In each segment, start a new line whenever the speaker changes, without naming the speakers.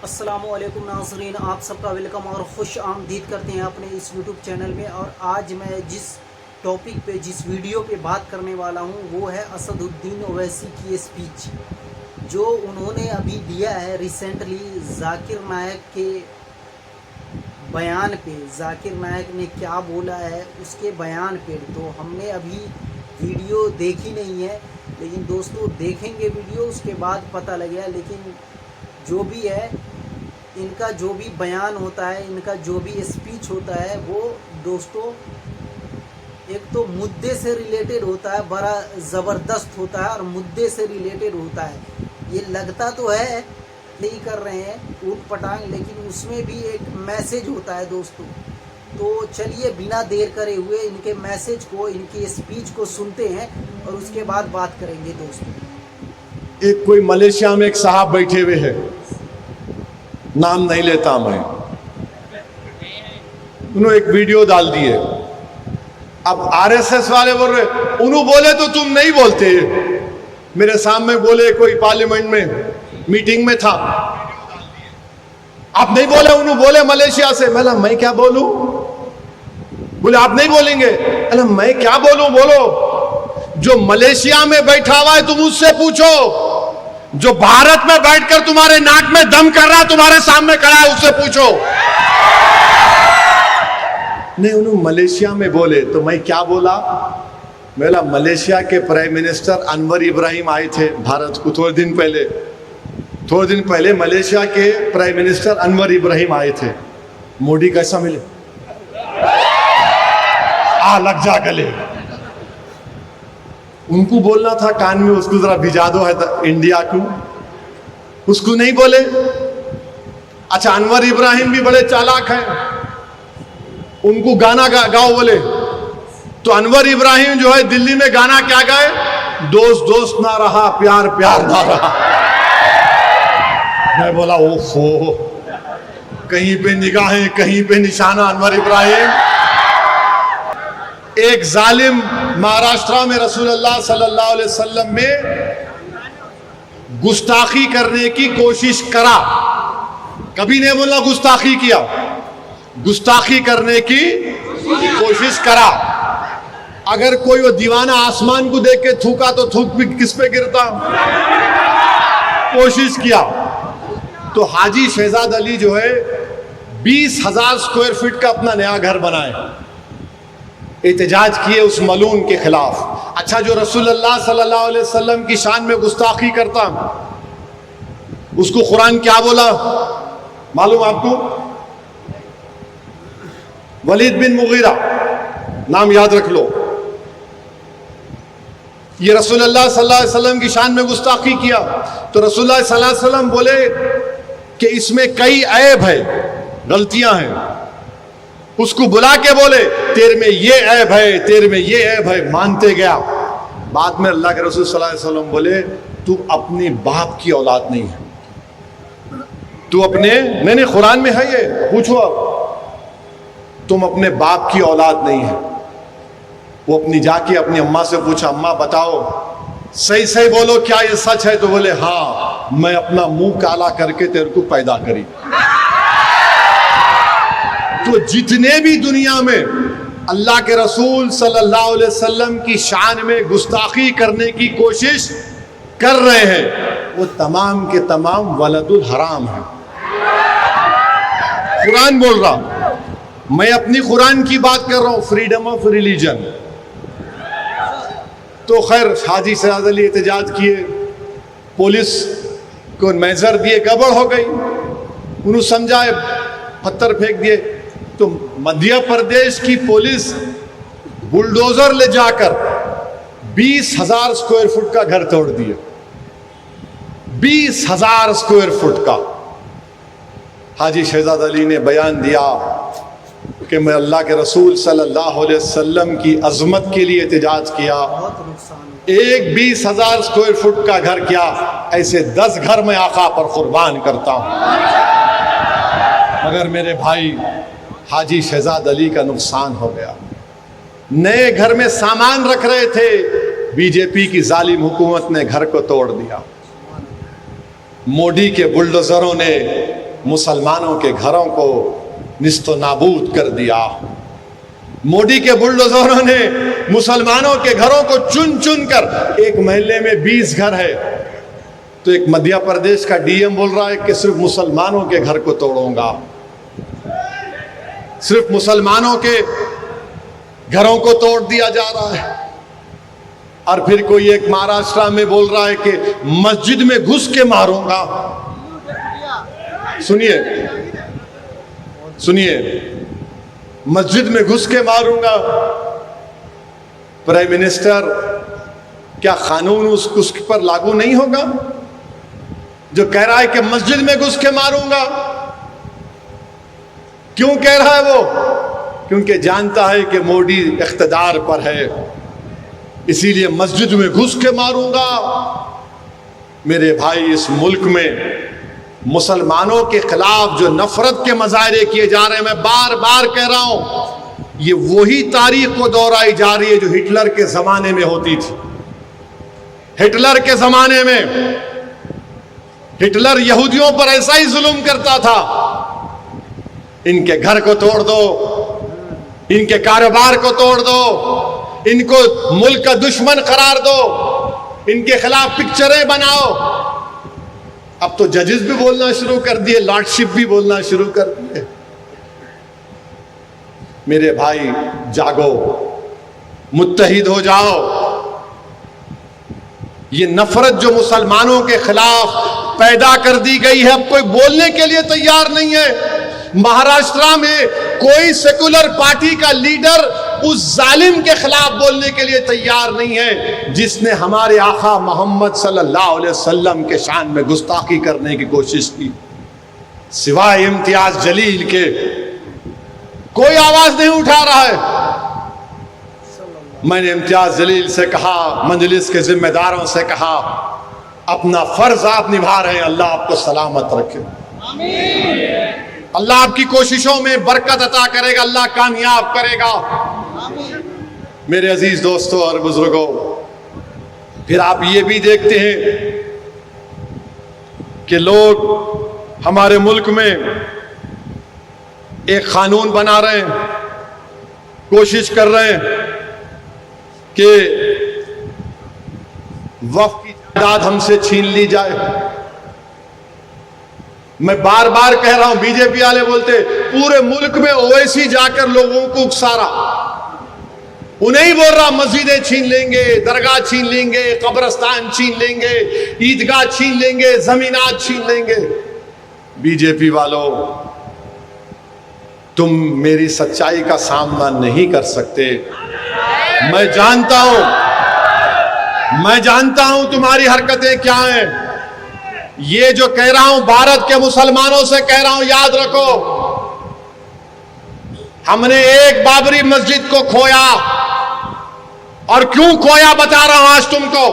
अस्सलामुअलैकुम नाज़रीन, आप सबका वेलकम और खुश आमदीद करते हैं अपने इस यूट्यूब चैनल में। और आज मैं जिस टॉपिक पे जिस वीडियो पे बात करने वाला हूँ वो है असदुद्दीन ओवैसी की स्पीच जो उन्होंने अभी दिया है रिसेंटली जाकिर नायक के बयान पे। जाकिर नायक ने क्या बोला है उसके बयान पे तो हमने अभी वीडियो देखी नहीं है, लेकिन दोस्तों देखेंगे वीडियो, उसके बाद पता लगेगा। लेकिन जो भी है, इनका जो भी बयान होता है, इनका जो भी स्पीच होता है, वो दोस्तों एक तो मुद्दे से रिलेटेड होता है, बड़ा ज़बरदस्त होता है और मुद्दे से रिलेटेड होता है। ये लगता तो है नहीं कर रहे हैं ऊट पटांग, लेकिन उसमें भी एक मैसेज होता है दोस्तों। तो चलिए बिना देर करे हुए इनके मैसेज को, इनकी स्पीच को सुनते हैं और उसके बाद बात करेंगे दोस्तों।
एक कोई मलेशिया में एक साहब बैठे हुए हैं, नाम नहीं लेता मैं, उन्होंने एक वीडियो डाल दी है। अब आरएसएस वाले बोल रहे, उन्होंने बोले तो तुम नहीं बोलते। मेरे सामने बोले, कोई पार्लियामेंट में मीटिंग में था, आप नहीं बोले। उन्होंने बोले मलेशिया से। मैं क्या बोलूं? बोले आप नहीं बोलेंगे। अरे मैं क्या बोलूं? बोलो। जो मलेशिया में बैठा हुआ है तुम उससे पूछो, जो भारत में बैठकर तुम्हारे नाक में दम कर रहा है, तुम्हारे सामने खड़ा है, उससे पूछो। नहीं, उन्होंने मलेशिया में बोले तो मैं क्या बोला? मलेशिया के प्राइम मिनिस्टर अनवर इब्राहिम आए थे भारत को थोड़े दिन पहले मलेशिया के प्राइम मिनिस्टर अनवर इब्राहिम आए थे। मोदी कैसा मिले? लग जा गले। उनको बोलना था कान में, उसको जरा भिजा दो है इंडिया को, उसको नहीं बोले। अच्छा, अनवर इब्राहिम भी बड़े चालाक हैं, उनको गाना गाओ बोले तो अनवर इब्राहिम जो है दिल्ली में गाना क्या गाए? दोस्त दोस्त ना रहा, प्यार प्यार ना रहा। मैं बोला ओहो, कहीं पे निगाहें कहीं पे निशाना अनवर इब्राहिम। एक जालिम महाराष्ट्र में रसूलुल्लाह सल्लल्लाहु अलैहि वसल्लम में गुस्ताखी करने की कोशिश करा, कभी नहीं बोला गुस्ताखी किया, गुस्ताखी करने की कोशिश करा। अगर कोई वो दीवाना आसमान को देख के थूका तो थूक भी किस पे गिरता? कोशिश किया। तो हाजी शहजाद अली जो है 20,000 स्क्वायर फीट का अपना नया घर बनाए, एहतजाज किए उस मलून के खिलाफ। अच्छा, जो रसूलुल्लाह सल्लल्लाहु अलैहि वसल्लम की शान में गुस्ताखी करता, उसको कुरान क्या बोला मालूम आपको? वलीद बिन मुगीरा, नाम याद रख लो। ये रसूलुल्लाह सल्लल्लाहु अलैहि वसल्लम की शान में गुस्ताखी किया तो रसूलुल्लाह सल्लल्लाहु अलैहि वसल्लम बोले कि इसमें कई ऐब है, गलतियां हैं। उसको बुला के बोले तेरे में ये ऐब है, तेरे में ये ऐब है, मानते गया। बाद में अल्लाह के रसूल सल्लल्लाहु अलैहि वसल्लम बोले तू अपने बाप की औलाद नहीं है, तू अपने, नहीं कुरान में है ये, पूछो आप, तुम अपने बाप की औलाद नहीं है। वो अपनी जाके अपनी अम्मा से पूछा, अम्मा बताओ सही सही बोलो क्या ये सच है? तो बोले हाँ, मैं अपना मुंह काला करके तेरे को पैदा करी। तो जितने भी दुनिया में अल्लाह के रसूल सल्लल्लाहु अलैहि वसल्लम की शान में गुस्ताखी करने की कोशिश कर रहे हैं, वो तमाम के तमाम वलदुल हराम है। कुरान बोल रहा, मैं अपनी कुरान की बात कर रहा हूं, फ्रीडम ऑफ रिलीजन। तो खैर हाजी शहजाद अली एहतजाज किए, पुलिस को मेजर दिए, गड़बड़ हो गई, उन्होंने समझाए, पत्थर फेंक दिए। तो मध्य प्रदेश की पुलिस बुलडोजर ले जाकर 20,000 स्क्वायर फुट का घर तोड़ दिया, 20,000 स्क्वायर फुट का। हाजी शहजाद अली ने बयान दिया कि मैं अल्लाह के रसूल सल्लल्लाहु अलैहि वसल्लम की अजमत के लिए एहतजाज किया। एक 20,000 स्क्वायर फुट का घर क्या, ऐसे 10 घर मैं आका पर कुर्बान करता हूं। मगर मेरे भाई हाजी शहजाद अली का नुकसान हो गया। नए घर में सामान रख रहे थे, बीजेपी की जालिम हुकूमत ने घर को तोड़ दिया। मोदी के बुलडोजरों ने मुसलमानों के घरों को निस्तो नाबूद कर दिया। मोदी के बुलडोजरों ने मुसलमानों के घरों को चुन चुन कर, एक मोहल्ले में 20 घर है तो एक मध्य प्रदेश का डीएम बोल रहा है कि सिर्फ मुसलमानों के घर को तोड़ूंगा, सिर्फ मुसलमानों के घरों को तोड़ दिया जा रहा है। और फिर कोई एक महाराष्ट्र में बोल रहा है कि मस्जिद में घुस के मारूंगा। सुनिए सुनिए, मस्जिद में घुस के मारूंगा। प्राइम मिनिस्टर, क्या कानून उस पर लागू नहीं होगा जो कह रहा है कि मस्जिद में घुस के मारूंगा? क्यों कह रहा है वो? क्योंकि जानता है कि मोदी इख्तिदार पर है, इसीलिए मस्जिद में घुस के मारूंगा। मेरे भाई, इस मुल्क में मुसलमानों के खिलाफ जो नफरत के मजाहरे किए जा रहे हैं, मैं बार बार कह रहा हूं, ये वही तारीख को दोहराई जा रही है जो हिटलर के जमाने में होती थी। हिटलर के जमाने में हिटलर यहूदियों पर ऐसा ही जुल्म करता था। इनके घर को तोड़ दो, इनके कारोबार को तोड़ दो, इनको मुल्क का दुश्मन करार दो, इनके खिलाफ पिक्चरें बनाओ। अब तो जजेस भी बोलना शुरू कर दिए, लॉर्डशिप भी बोलना शुरू कर दिए। मेरे भाई, जागो, मुत्तहिद हो जाओ। ये नफरत जो मुसलमानों के खिलाफ पैदा कर दी गई है, अब कोई बोलने के लिए तैयार नहीं है। महाराष्ट्र में कोई सेकुलर पार्टी का लीडर उस जालिम के खिलाफ बोलने के लिए तैयार नहीं है जिसने हमारे आका मोहम्मद सल्लल्लाहु अलैहि वसल्लम के शान में गुस्ताखी करने की कोशिश की। सिवाय इम्तियाज जलील के कोई आवाज नहीं उठा रहा है। मैंने इम्तियाज जलील से कहा, मजलिस के जिम्मेदारों से कहा, अपना फर्ज आप निभा रहे हैं, अल्लाह आपको सलामत रखे, अल्लाह आपकी कोशिशों में बरकत अता करेगा, अल्लाह कामयाब करेगा। मेरे अजीज दोस्तों और बुजुर्गों, फिर आप ये भी देखते हैं कि लोग हमारे मुल्क में एक कानून बना रहे हैं, कोशिश कर रहे हैं कि वक्फ की जायदाद हमसे छीन ली जाए। मैं बार बार कह रहा हूं, बीजेपी वाले बोलते पूरे मुल्क में ओवैसी जाकर लोगों को उकसारा, उन्हें ही बोल रहा मस्जिदें छीन लेंगे, दरगाह छीन लेंगे, कब्रस्तान छीन लेंगे, ईदगाह छीन लेंगे, जमीनात छीन लेंगे। बीजेपी वालों, तुम मेरी सच्चाई का सामना नहीं कर सकते। मैं जानता हूं तुम्हारी हरकतें क्या हैं। ये जो कह रहा हूं भारत के मुसलमानों से कह रहा हूं, याद रखो, हमने एक बाबरी मस्जिद को खोया, और क्यों खोया बता रहा हूं आज तुमको।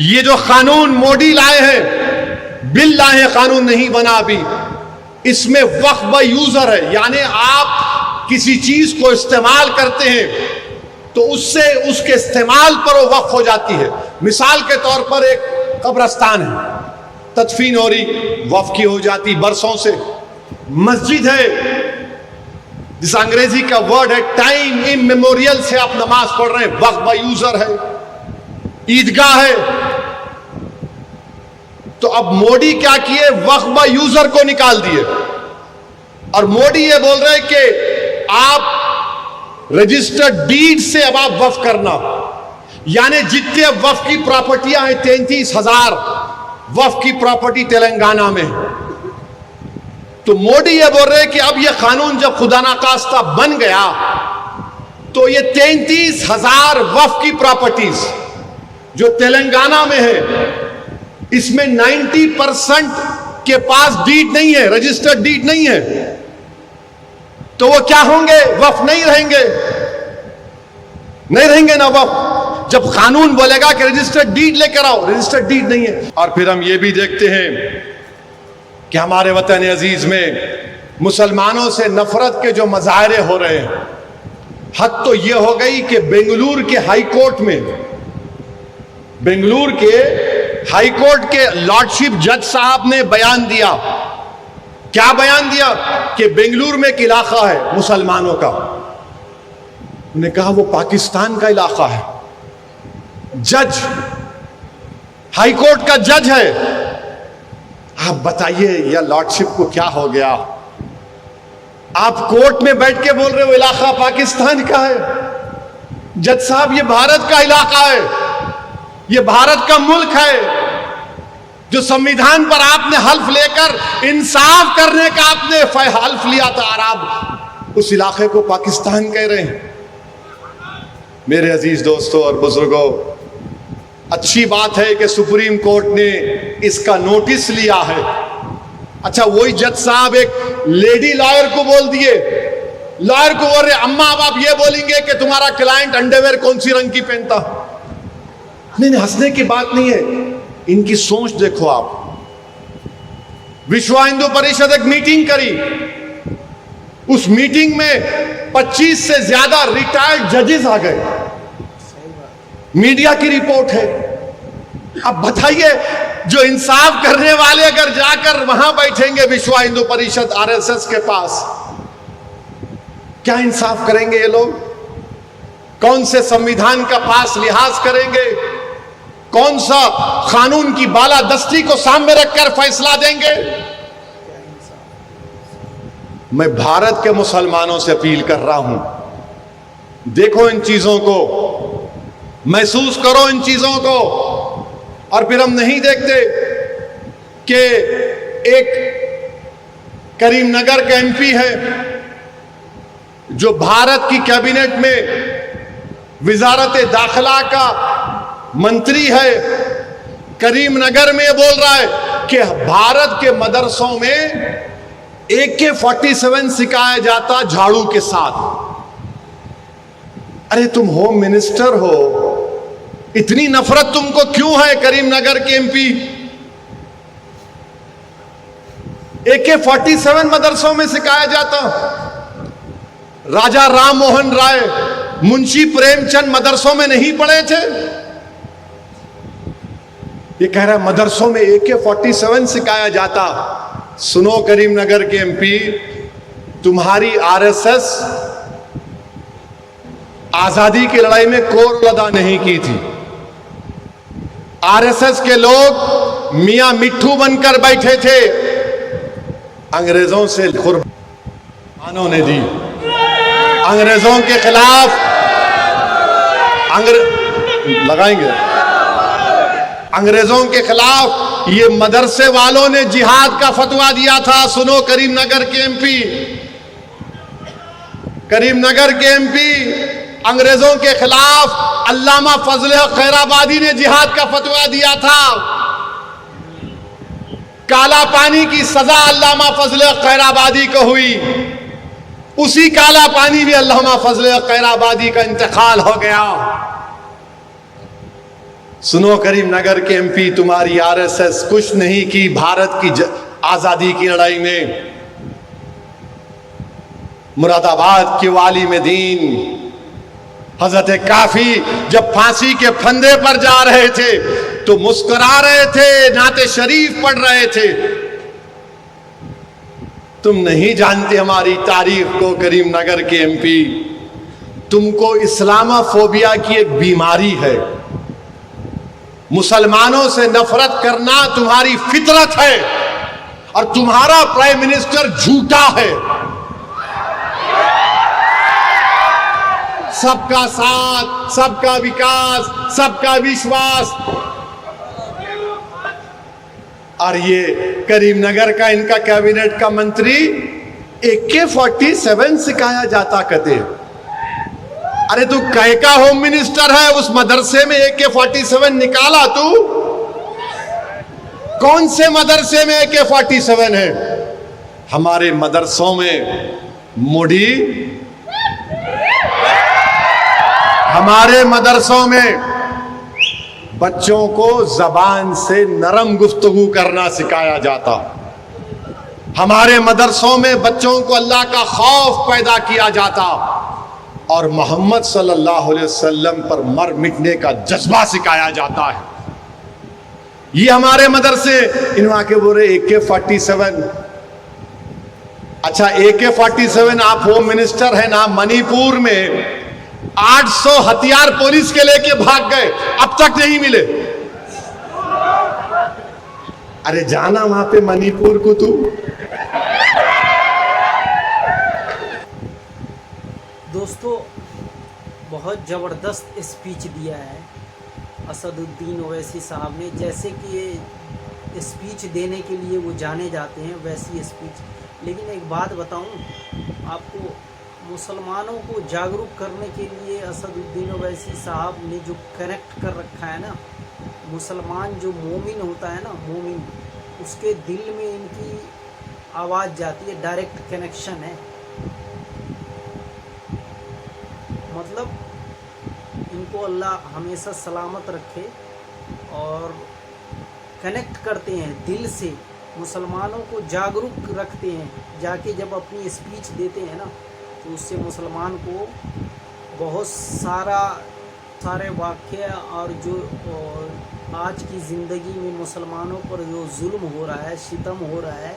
ये जो कानून मोदी लाए हैं, बिल लाए हैं, कानून नहीं बना अभी, इसमें वक्फ बाय यूजर है, यानी आप किसी चीज को इस्तेमाल करते हैं तो उससे उसके इस्तेमाल पर वो वक्फ हो जाती है। मिसाल के तौर पर एक कब्रस्तान है, तदफीन हो रही, वक्फ की हो जाती बरसों से। मस्जिद है, जिस अंग्रेजी का वर्ड है टाइम इमेमोरियल से आप नमाज पढ़ रहे हैं, वक्फ बाय यूजर है। ईदगाह है। तो अब मोदी क्या किए, वक्फ बाय यूजर को निकाल दिए, और मोदी ये बोल रहे कि आप रजिस्टर्ड डीड से अब आप वक्फ करना, यानी जितने वक्फ की प्रॉपर्टियां हैं 33,000 वक्फ की प्रॉपर्टी तेलंगाना में। तो मोदी ये बोल रहे हैं कि अब ये कानून जब खुदा ना खास्ता बन गया तो ये 33,000 वक्फ की प्रॉपर्टीज जो तेलंगाना में है, इसमें 90% के पास डीड नहीं है, रजिस्टर्ड डीड नहीं है, तो वो क्या होंगे, वक्फ नहीं रहेंगे ना वक्फ। जब कानून बोलेगा कि रजिस्टर्ड डीड लेकर आओ, रजिस्टर्ड डीड नहीं है। और फिर हम ये भी देखते हैं कि हमारे वतन अजीज में मुसलमानों से नफरत के जो मजाहरे हो रहे हैं, हद तो ये हो गई कि बेंगलुरु के हाई कोर्ट के लॉर्डशिप जज साहब ने बयान दिया क्या बयान दिया कि बेंगलुरु में एक इलाका है मुसलमानों का, उन्होंने कहा वो पाकिस्तान का इलाका है, जज हाई कोर्ट का जज है। आप बताइए या लॉर्डशिप को क्या हो गया? आप कोर्ट में बैठ के बोल रहे हो इलाका पाकिस्तान का है। जज साहब ये भारत का इलाका है, ये भारत का मुल्क है, जो संविधान पर आपने हल्फ लेकर इंसाफ करने का आपने हल्फ लिया था, और आप उस इलाके को पाकिस्तान कह रहे हैं। मेरे अजीज दोस्तों और बुजुर्गों, अच्छी बात है कि सुप्रीम कोर्ट ने इसका नोटिस लिया है। अच्छा, वही जज साहब एक लेडी लॉयर को बोल दिए, लॉयर को बोल रहे अम्मा अब आप ये बोलेंगे कि तुम्हारा क्लाइंट अंडरवेयर कौन सी रंग की पहनता? नहीं, हंसने की बात नहीं है, इनकी सोच देखो आप। विश्व हिंदू परिषद एक मीटिंग करी, उस मीटिंग में 25 से ज्यादा रिटायर्ड जजेस आ गए, मीडिया की रिपोर्ट है। अब बताइए, जो इंसाफ करने वाले अगर जाकर वहां बैठेंगे विश्व हिंदू परिषद आरएसएस के पास, क्या इंसाफ करेंगे ये लोग? कौन से संविधान का पास लिहाज करेंगे? कौन सा कानून की बालादस्ती को सामने रखकर फैसला देंगे? मैं भारत के मुसलमानों से अपील कर रहा हूं, देखो इन चीजों को, महसूस करो इन चीजों को। और फिर हम नहीं देखते कि एक करीमनगर के एमपी है जो भारत की कैबिनेट में विजारत दाखिला का मंत्री है, करीमनगर में बोल रहा है कि भारत के मदरसों में AK-47 सिखाया जाता झाड़ू के साथ। अरे तुम होम मिनिस्टर हो, इतनी नफरत तुमको क्यों है करीमनगर के एमपी? AK-47 मदरसों में सिखाया जाता। राजा राम मोहन राय, मुंशी प्रेमचंद मदरसों में नहीं पढ़े थे? ये कह रहा है मदरसों में AK-47 सिखाया जाता। सुनो करीमनगर के एमपी, तुम्हारी आरएसएस आजादी की लड़ाई में कोर अदा नहीं की थी। आरएसएस के लोग मियां मिट्ठू बनकर बैठे थे, अंग्रेजों से कुर्बानियों ने दी, अंग्रेजों के खिलाफ लगाएंगे, अंग्रेजों के खिलाफ ये मदरसे वालों ने जिहाद का फतवा दिया था। सुनो करीमनगर के एमपी, करीमनगर के एमपी, अंग्रेजों के खिलाफ अल्लामा फजल हक खैराबादी ने जिहाद का फतवा दिया था। काला पानी की सजा अल्लामा फजल हक खैराबादी को हुई, उसी काला पानी भी अल्लामा फजल हक खैराबादी का इंतकाल हो गया। सुनो करीमनगर के एमपी, तुम्हारी आरएसएस कुछ नहीं की भारत की आजादी की लड़ाई में। मुरादाबाद के वाली में दीन हजरत काफी जब फांसी के फंदे पर जा रहे थे तो मुस्कुरा रहे थे, नाते शरीफ पढ़ रहे थे। तुम नहीं जानते हमारी तारीख को करीमनगर के एमपी, तुमको इस्लामोफोबिया की एक बीमारी है। मुसलमानों से नफरत करना तुम्हारी फितरत है और तुम्हारा प्राइम मिनिस्टर झूठा है। सबका साथ, सबका विकास, सबका विश्वास, और ये करीमनगर का इनका कैबिनेट का मंत्री AK-47 सिखाया जाता कहते। अरे तू कह का होम मिनिस्टर है, उस मदरसे में AK-47 निकाला तू? कौन से मदरसे में AK-47 है? हमारे मदरसों में मुड़ी, हमारे मदरसों में बच्चों को जबान से नरम गुफ्तगू करना सिखाया जाता। हमारे मदरसों में बच्चों को अल्लाह का खौफ पैदा किया जाता और मोहम्मद सल्लल्लाहु अलैहि वसल्लम पर मर मिटने का जज्बा सिखाया जाता है। ये हमारे मदरसे, इन आके बोल रहे AK-47। अच्छा, AK-47 आप होम मिनिस्टर हैं ना, मणिपुर में 800 हथियार पुलिस के लेके भाग गए, अब तक नहीं मिले। अरे जाना वहां पे मणिपुर को तू।
दोस्तों, बहुत ज़बरदस्त स्पीच दिया है असदुद्दीन ओवैसी साहब ने। जैसे कि ये स्पीच देने के लिए वो जाने जाते हैं, वैसी स्पीच। लेकिन एक बात बताऊं आपको, मुसलमानों को जागरूक करने के लिए असदुद्दीन ओवैसी साहब ने जो कनेक्ट कर रखा है ना, मुसलमान जो मोमिन होता है ना, मोमिन, उसके दिल में इनकी आवाज़ जाती है, डायरेक्ट कनेक्शन है। मतलब इनको अल्लाह हमेशा सलामत रखे और कनेक्ट करते हैं दिल से, मुसलमानों को जागरूक रखते हैं। जाके जब अपनी स्पीच देते हैं ना, तो उससे मुसलमान को बहुत सारे वाक़े और जो आज की ज़िंदगी में मुसलमानों पर जो जुल्म हो रहा है, सितम हो रहा है,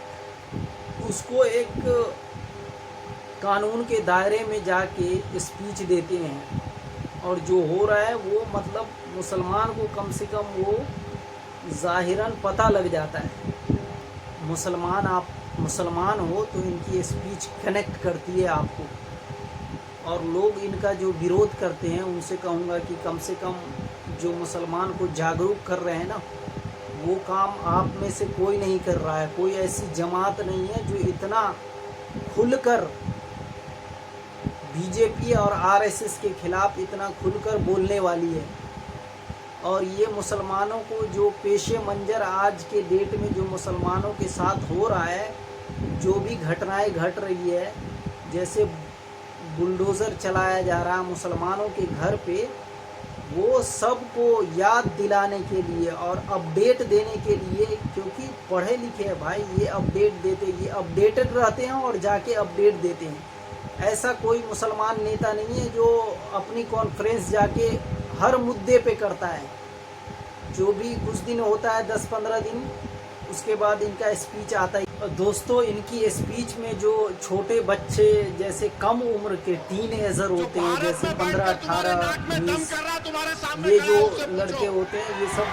उसको एक कानून के दायरे में जाके स्पीच देते हैं। और जो हो रहा है वो मतलब मुसलमान को कम से कम वो ज़ाहिरन पता लग जाता है। आप मुसलमान हो तो इनकी स्पीच कनेक्ट करती है आपको। और लोग इनका जो विरोध करते हैं उनसे कहूँगा कि कम से कम जो मुसलमान को जागरूक कर रहे हैं ना, वो काम आप में से कोई नहीं कर रहा है। कोई ऐसी जमात नहीं है जो इतना खुलकर बीजेपी और आरएसएस के खिलाफ इतना खुलकर बोलने वाली है। और ये मुसलमानों को जो पेशे मंजर आज के डेट में जो मुसलमानों के साथ हो रहा है, जो भी घटनाएं घट रही है, जैसे बुलडोज़र चलाया जा रहा है मुसलमानों के घर पे, वो सबको याद दिलाने के लिए और अपडेट देने के लिए, क्योंकि पढ़े लिखे हैं भाई, ये अपडेट देते, ये अपडेटेड रहते हैं और जाके अपडेट देते हैं। ऐसा कोई मुसलमान नेता नहीं है जो अपनी कॉन्फ्रेंस जाके हर मुद्दे पे करता है। जो भी कुछ दिन होता है, 10-15 दिन, उसके बाद इनका स्पीच आता है। दोस्तों, इनकी स्पीच में जो छोटे बच्चे, जैसे कम उम्र के टीनेजर होते हैं, जैसे 15, 18, 19, ये जो लड़के होते हैं, ये सब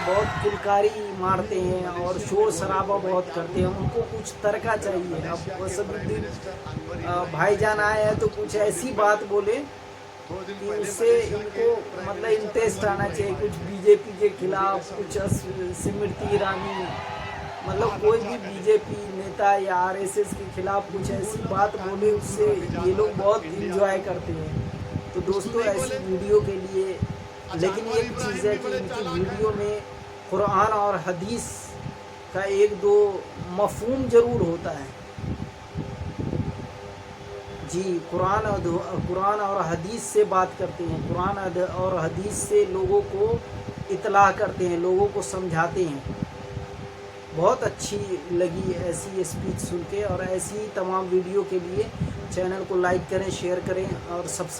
बहुत किलकारी मारते हैं और शोर शराबा बहुत करते हैं। उनको कुछ तरीका चाहिए। अब असदुद्दीन भाईजान आए हैं तो कुछ ऐसी बात बोले कि उससे इनको मतलब इंटरेस्ट आना चाहिए। कुछ बीजेपी के खिलाफ, कुछ स्मृति ईरानी, मतलब कोई भी बीजेपी नेता या आरएसएस के खिलाफ कुछ ऐसी बात बोले, उससे ये लोग बहुत इंजॉय करते हैं। तो दोस्तों, ऐसी वीडियो के लिए, लेकिन एक चीज़ है कि इनकी वीडियो में कुरान और हदीस का 1-2 मफ़हूम ज़रूर होता है। जी, कुरान और हदीस से बात करते हैं, कुरान और हदीस से लोगों को इत्तला करते हैं, लोगों को समझाते हैं। बहुत अच्छी लगी ऐसी स्पीच सुन के। और ऐसी तमाम वीडियो के लिए चैनल को लाइक करें, शेयर करें और सब्सक्राइब